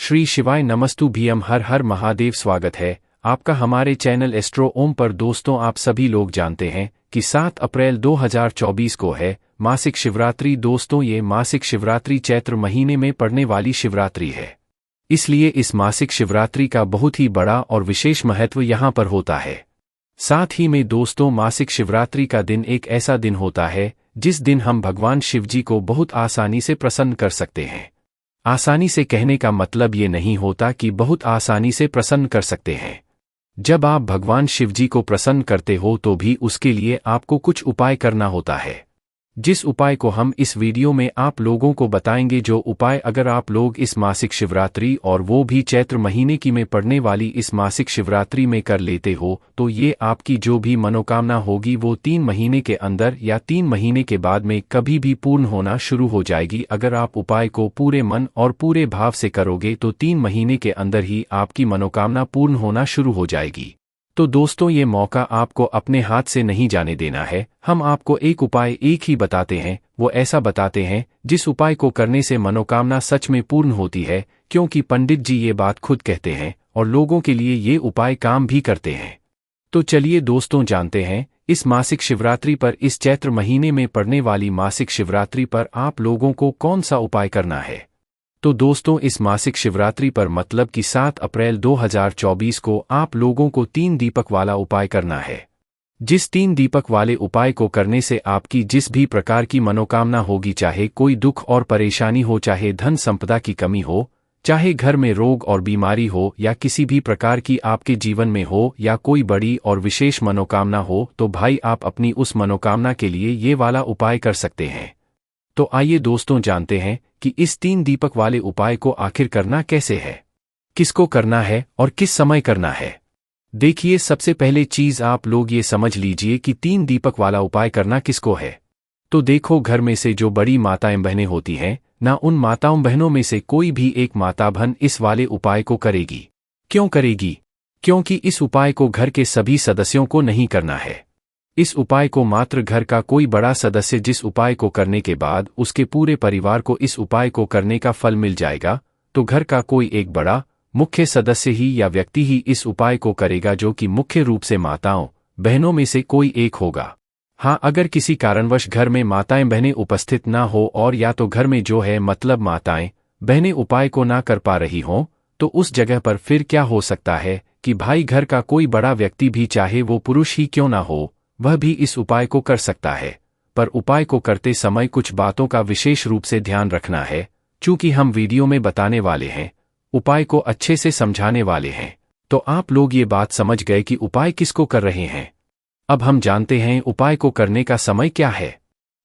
श्री शिवाय नमस्तु भीम हर हर महादेव। स्वागत है आपका हमारे चैनल एस्ट्रो ओम पर। दोस्तों, आप सभी लोग जानते हैं कि 7 अप्रैल 2024 को है मासिक शिवरात्रि। दोस्तों, ये मासिक शिवरात्रि चैत्र महीने में पड़ने वाली शिवरात्रि है, इसलिए इस मासिक शिवरात्रि का बहुत ही बड़ा और विशेष महत्व यहाँ पर होता है। साथ ही में दोस्तों, मासिक शिवरात्रि का दिन एक ऐसा दिन होता है जिस दिन हम भगवान शिवजी को बहुत आसानी से प्रसन्न कर सकते हैं। आसानी से कहने का मतलब ये नहीं होता कि बहुत आसानी से प्रसन्न कर सकते हैं। जब आप भगवान शिवजी को प्रसन्न करते हो तो भी उसके लिए आपको कुछ उपाय करना होता है, जिस उपाय को हम इस वीडियो में आप लोगों को बताएंगे। जो उपाय अगर आप लोग इस मासिक शिवरात्रि और वो भी चैत्र महीने की में पड़ने वाली इस मासिक शिवरात्रि में कर लेते हो तो ये आपकी जो भी मनोकामना होगी वो 3 महीने के अंदर या 3 महीने के बाद में कभी भी पूर्ण होना शुरू हो जाएगी। अगर आप उपाय को पूरे मन और पूरे भाव से करोगे तो 3 महीने के अंदर ही आपकी मनोकामना पूर्ण होना शुरू हो जाएगी। तो दोस्तों, ये मौका आपको अपने हाथ से नहीं जाने देना है। हम आपको एक उपाय एक ही बताते हैं, वो ऐसा बताते हैं जिस उपाय को करने से मनोकामना सच में पूर्ण होती है, क्योंकि पंडित जी ये बात खुद कहते हैं और लोगों के लिए ये उपाय काम भी करते हैं। तो चलिए दोस्तों, जानते हैं इस मासिक शिवरात्रि पर, इस चैत्र महीने में पड़ने वाली मासिक शिवरात्रि पर आप लोगों को कौन सा उपाय करना है। तो दोस्तों, इस मासिक शिवरात्रि पर मतलब कि 7 अप्रैल 2024 को आप लोगों को 3 दीपक वाला उपाय करना है। जिस 3 दीपक वाले उपाय को करने से आपकी जिस भी प्रकार की मनोकामना होगी, चाहे कोई दुख और परेशानी हो, चाहे धन संपदा की कमी हो, चाहे घर में रोग और बीमारी हो, या किसी भी प्रकार की आपके जीवन में हो, या कोई बड़ी और विशेष मनोकामना हो, तो भाई आप अपनी उस मनोकामना के लिए ये वाला उपाय कर सकते हैं। तो आइए दोस्तों, जानते हैं कि इस 3 दीपक वाले उपाय को आखिर करना कैसे है, किसको करना है और किस समय करना है। देखिए, सबसे पहले चीज आप लोग ये समझ लीजिए कि 3 दीपक वाला उपाय करना किसको है। तो देखो, घर में से जो बड़ी माताएं बहनें होती हैं ना, उन माताओं बहनों में से कोई भी एक माता बहन इस वाले उपाय को करेगी। क्यों करेगी? क्योंकि इस उपाय को घर के सभी सदस्यों को नहीं करना है। इस उपाय को मात्र घर का कोई बड़ा सदस्य, जिस उपाय को करने के बाद उसके पूरे परिवार को इस उपाय को करने का फल मिल जाएगा, तो घर का कोई एक बड़ा मुख्य सदस्य ही या व्यक्ति ही इस उपाय को करेगा, जो कि मुख्य रूप से माताओं बहनों में से कोई एक होगा। हाँ, अगर किसी कारणवश घर में माताएं बहनें उपस्थित ना हो और या तो घर में जो है मतलब माताएं बहनें उपाय को ना कर पा रही हों, तो उस जगह पर फिर क्या हो सकता है कि भाई घर का कोई बड़ा व्यक्ति भी, चाहे वो पुरुष ही क्यों ना हो, वह भी इस उपाय को कर सकता है। पर उपाय को करते समय कुछ बातों का विशेष रूप से ध्यान रखना है। चूंकि हम वीडियो में बताने वाले हैं, उपाय को अच्छे से समझाने वाले हैं, तो आप लोग ये बात समझ गए कि उपाय किसको कर रहे हैं। अब हम जानते हैं उपाय को करने का समय क्या है।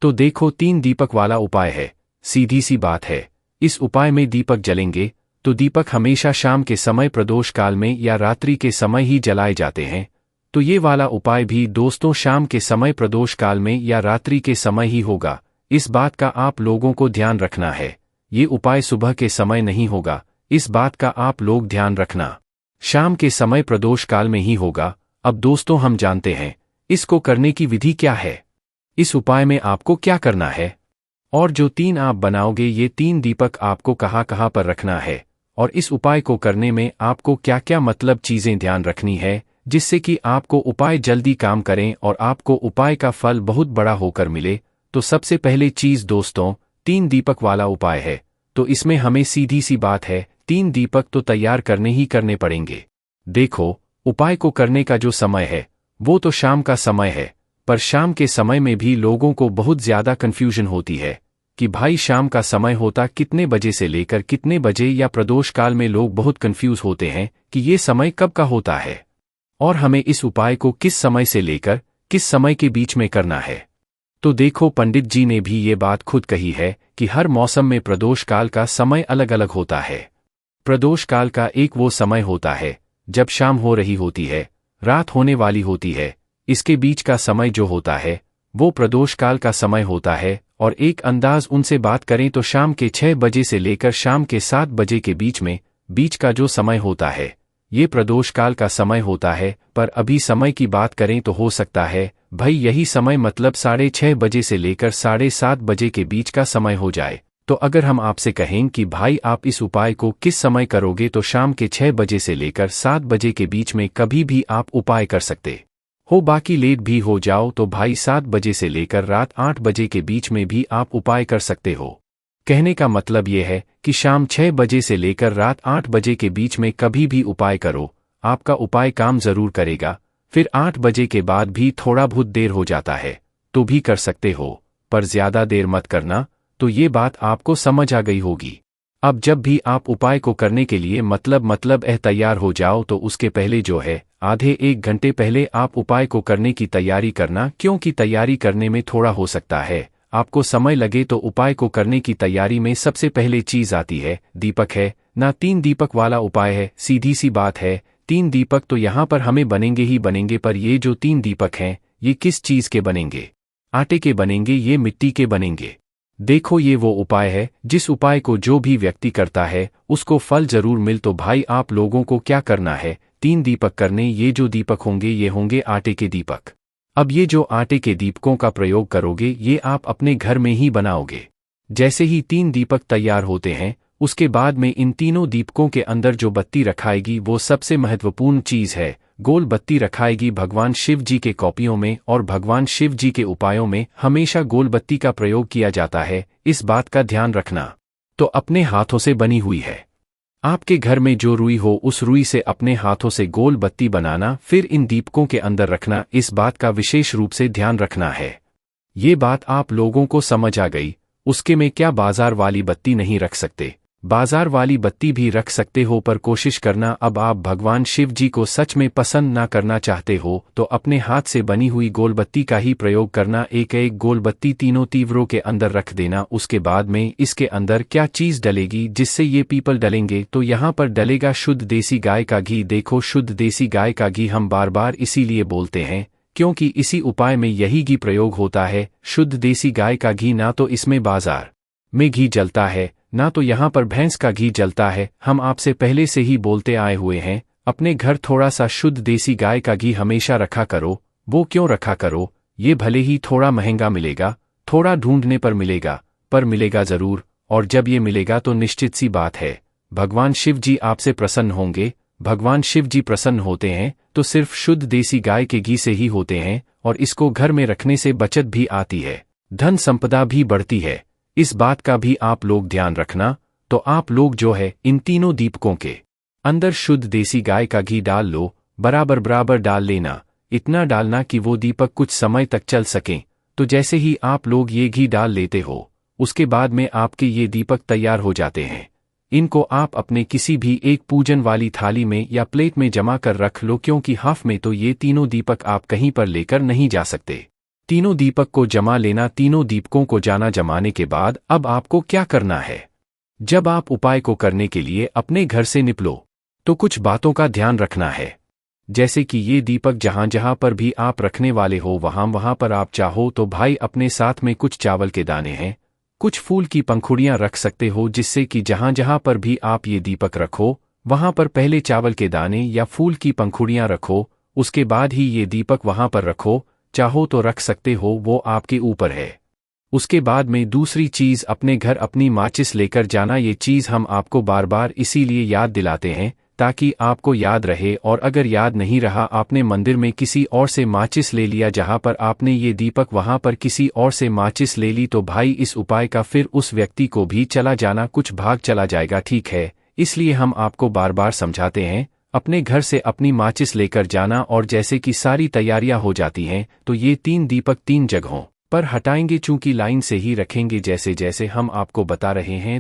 तो देखो, 3 दीपक वाला उपाय है, सीधी सी बात है। इस उपाय में दीपक जलेंगे तो दीपक हमेशा शाम के समय, प्रदोष काल में या रात्रि के समय ही जलाए जाते हैं। तो ये वाला उपाय भी दोस्तों शाम के समय, प्रदोष काल में या रात्रि के समय ही होगा। इस बात का आप लोगों को ध्यान रखना है। ये उपाय सुबह के समय नहीं होगा, इस बात का आप लोग ध्यान रखना। शाम के समय, प्रदोष काल में ही होगा। अब दोस्तों, हम जानते हैं इसको करने की विधि क्या है। इस उपाय में आपको क्या करना है और जो 3 आप बनाओगे, ये 3 दीपक आपको कहाँ कहाँ पर रखना है, और इस उपाय को करने में आपको क्या क्या मतलब चीजें ध्यान रखनी है, जिससे कि आपको उपाय जल्दी काम करें और आपको उपाय का फल बहुत बड़ा होकर मिले। तो सबसे पहले चीज दोस्तों, 3 दीपक वाला उपाय है। तो इसमें हमें सीधी सी बात है, 3 दीपक तो तैयार करने ही करने पड़ेंगे। देखो, उपाय को करने का जो समय है वो तो शाम का समय है, पर शाम के समय में भी लोगों को बहुत ज्यादा कंफ्यूजन होती है कि भाई शाम का समय होता कितने बजे से लेकर कितने बजे, या प्रदोष काल में लोग बहुत कंफ्यूज होते हैं कि ये समय कब का होता है और हमें इस उपाय को किस समय से लेकर किस समय के बीच में करना है। तो देखो, पंडित जी ने भी ये बात खुद कही है कि हर मौसम में प्रदोष काल का समय अलग अलग होता है। प्रदोष काल का एक वो समय होता है जब शाम हो रही होती है, रात होने वाली होती है। इसके बीच का समय जो होता है वो प्रदोष काल का समय होता है। और एक अंदाज उनसे बात करें तो शाम के 6 बजे से लेकर शाम के 7 बजे के बीच का जो समय होता है, ये प्रदोष काल का समय होता है। पर अभी समय की बात करें तो हो सकता है भाई यही समय मतलब 6:30 बजे से लेकर 7:30 बजे के बीच का समय हो जाए। तो अगर हम आपसे कहें कि भाई आप इस उपाय को किस समय करोगे, तो शाम के 6 बजे से लेकर 7 बजे के बीच में कभी भी आप उपाय कर सकते हो। बाकी लेट भी हो जाओ तो भाई 7 बजे से लेकर रात 8 बजे के बीच में भी आप उपाय कर सकते हो। कहने का मतलब यह है कि शाम 6 बजे से लेकर रात 8 बजे के बीच में कभी भी उपाय करो, आपका उपाय काम जरूर करेगा। फिर 8 बजे के बाद भी थोड़ा बहुत देर हो जाता है तो भी कर सकते हो, पर ज्यादा देर मत करना। तो ये बात आपको समझ आ गई होगी। अब जब भी आप उपाय को करने के लिए मतलब तैयार हो जाओ, तो उसके पहले जो है आधे 1 घंटे पहले आप उपाय को करने की तैयारी करना, क्योंकि तैयारी करने में थोड़ा हो सकता है आपको समय लगे। तो उपाय को करने की तैयारी में सबसे पहले चीज आती है दीपक है ना। 3 दीपक वाला उपाय है, सीधी सी बात है। 3 दीपक तो यहाँ पर हमें बनेंगे ही बनेंगे, पर ये जो 3 दीपक हैं ये किस चीज के बनेंगे? आटे के बनेंगे, ये मिट्टी के बनेंगे। देखो ये वो उपाय है जिस उपाय को जो भी व्यक्ति करता है उसको फल जरूर मिल। तो भाई आप लोगों को क्या करना है, 3 दीपक करने। ये जो दीपक होंगे ये होंगे आटे के दीपक। अब ये जो आटे के दीपकों का प्रयोग करोगे ये आप अपने घर में ही बनाओगे। जैसे ही 3 दीपक तैयार होते हैं उसके बाद में इन तीनों दीपकों के अंदर जो बत्ती रखाएगी वो सबसे महत्वपूर्ण चीज है, गोल बत्ती रखाएगी भगवान शिव जी के कॉपियों में। और भगवान शिव जी के उपायों में हमेशा गोल बत्ती का प्रयोग किया जाता है, इस बात का ध्यान रखना। तो अपने हाथों से बनी हुई है, आपके घर में जो रुई हो उस रुई से अपने हाथों से गोल बत्ती बनाना, फिर इन दीपकों के अंदर रखना। इस बात का विशेष रूप से ध्यान रखना है। ये बात आप लोगों को समझ आ गई। उसके में क्या बाजार वाली बत्ती नहीं रख सकते, बाजार वाली बत्ती भी रख सकते हो, पर कोशिश करना अब आप भगवान शिव जी को सच में पसंद ना करना चाहते हो तो अपने हाथ से बनी हुई गोल बत्ती का ही प्रयोग करना। एक एक गोल बत्ती तीनों तीव्रों के अंदर रख देना। उसके बाद में इसके अंदर क्या चीज डलेगी जिससे ये पीपल डलेंगे, तो यहाँ पर डलेगा शुद्ध देसी गाय का घी। देखो शुद्ध देसी गाय का घी हम बार बार इसीलिए बोलते हैं क्योंकि इसी उपाय में यही घी प्रयोग होता है, शुद्ध देसी गाय का घी। ना तो इसमें बाजार में घी जलता है ना तो यहाँ पर भैंस का घी जलता है। हम आपसे पहले से ही बोलते आए हुए हैं अपने घर थोड़ा सा शुद्ध देसी गाय का घी हमेशा रखा करो। वो क्यों रखा करो, ये भले ही थोड़ा महंगा मिलेगा, थोड़ा ढूंढने पर मिलेगा, पर मिलेगा जरूर। और जब ये मिलेगा तो निश्चित सी बात है भगवान शिव जी आपसे प्रसन्न होंगे। भगवान शिव जी प्रसन्न होते हैं तो सिर्फ शुद्ध देसी गाय के घी से ही होते हैं। और इसको घर में रखने से बचत भी आती है, धन संपदा भी बढ़ती है। इस बात का भी आप लोग ध्यान रखना। तो आप लोग जो है इन तीनों दीपकों के अंदर शुद्ध देसी गाय का घी डाल लो, बराबर बराबर डाल लेना। इतना डालना कि वो दीपक कुछ समय तक चल सकें। तो जैसे ही आप लोग ये घी डाल लेते हो उसके बाद में आपके ये दीपक तैयार हो जाते हैं। इनको आप अपने किसी भी एक पूजन वाली थाली में या प्लेट में जमा कर रख लो, क्योंकि हाफ में तो ये तीनों दीपक आप कहीं पर लेकर नहीं जा सकते। तीनों दीपक को जमा लेना। तीनों दीपकों को जाना जमाने के बाद अब आपको क्या करना है, जब आप उपाय को करने के लिए अपने घर से निकलो तो कुछ बातों का ध्यान रखना है। जैसे कि ये दीपक जहां जहां पर भी आप रखने वाले हो वहां वहां पर आप चाहो तो भाई अपने साथ में कुछ चावल के दाने हैं, कुछ फूल की पंखुड़ियां रख सकते हो, जिससे कि जहां जहां पर भी आप ये दीपक रखो वहां पर पहले चावल के दाने या फूल की पंखुड़ियां रखो, उसके बाद ही ये दीपक वहां पर रखो। चाहो तो रख सकते हो, वो आपके ऊपर है। उसके बाद में दूसरी चीज अपने घर अपनी माचिस लेकर जाना। ये चीज हम आपको बार बार इसीलिए याद दिलाते हैं ताकि आपको याद रहे। और अगर याद नहीं रहा, आपने मंदिर में किसी और से माचिस ले लिया जहां पर आपने ये दीपक वहां पर किसी और से माचिस ले ली, तो भाई इस उपाय का फिर उस व्यक्ति को भी चला जाना, कुछ भाग चला जाएगा। ठीक है, इसलिए हम आपको बार बार समझाते हैं अपने घर से अपनी माचिस लेकर जाना। और जैसे कि सारी तैयारियां हो जाती हैं तो ये 3 दीपक 3 जगहों पर हटाएंगे, चूंकि लाइन से ही रखेंगे जैसे जैसे हम आपको बता रहे हैं।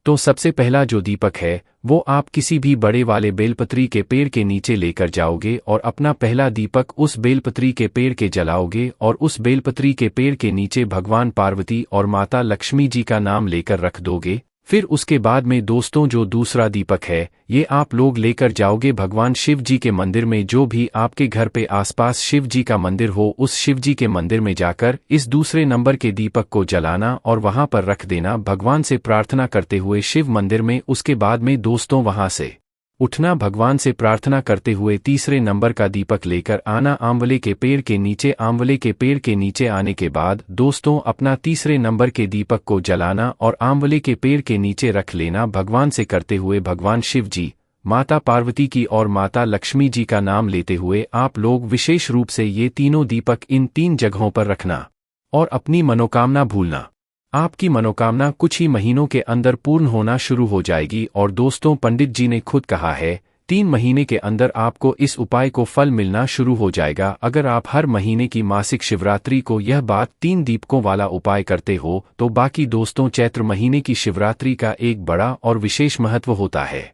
तो सबसे पहला जो दीपक है वो आप किसी भी बड़े वाले बेलपत्री के पेड़ के नीचे लेकर जाओगे और अपना पहला दीपक उस बेलपत्री के पेड़ के जलाओगे। और उस बेलपत्री के पेड़ के नीचे भगवान पार्वती और माता लक्ष्मी जी का नाम लेकर रख दोगे। फिर उसके बाद में दोस्तों जो दूसरा दीपक है ये आप लोग लेकर जाओगे भगवान शिव जी के मंदिर में। जो भी आपके घर पे आसपास शिव जी का मंदिर हो उस शिव जी के मंदिर में जाकर इस दूसरे नंबर के दीपक को जलाना और वहां पर रख देना भगवान से प्रार्थना करते हुए शिव मंदिर में। उसके बाद में दोस्तों वहां से उठना, भगवान से प्रार्थना करते हुए तीसरे नंबर का दीपक लेकर आना, आंवले के पेड़ के नीचे। आंवले के पेड़ के नीचे आने के बाद दोस्तों अपना तीसरे नंबर के दीपक को जलाना और आंवले के पेड़ के नीचे रख लेना, भगवान से करते हुए भगवान शिव जी, माता पार्वती की और माता लक्ष्मी जी का नाम लेते हुए आप लोग विशेष रूप से ये तीनों दीपक इन 3 जगहों पर रखना और अपनी मनोकामना भूलना। आपकी मनोकामना कुछ ही महीनों के अंदर पूर्ण होना शुरू हो जाएगी। और दोस्तों पंडित जी ने खुद कहा है 3 महीने के अंदर आपको इस उपाय को फल मिलना शुरू हो जाएगा। अगर आप हर महीने की मासिक शिवरात्रि को यह बात 3 दीपकों वाला उपाय करते हो तो बाकी दोस्तों चैत्र महीने की शिवरात्रि का एक बड़ा और विशेष महत्व होता है।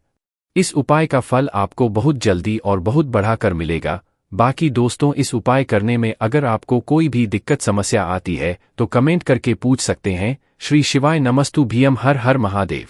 इस उपाय का फल आपको बहुत जल्दी और बहुत बढ़ाकर मिलेगा। बाकी दोस्तों इस उपाय करने में अगर आपको कोई भी दिक्कत समस्या आती है तो कमेंट करके पूछ सकते हैं। श्री शिवाय नमस्तु भीम, हर हर महादेव।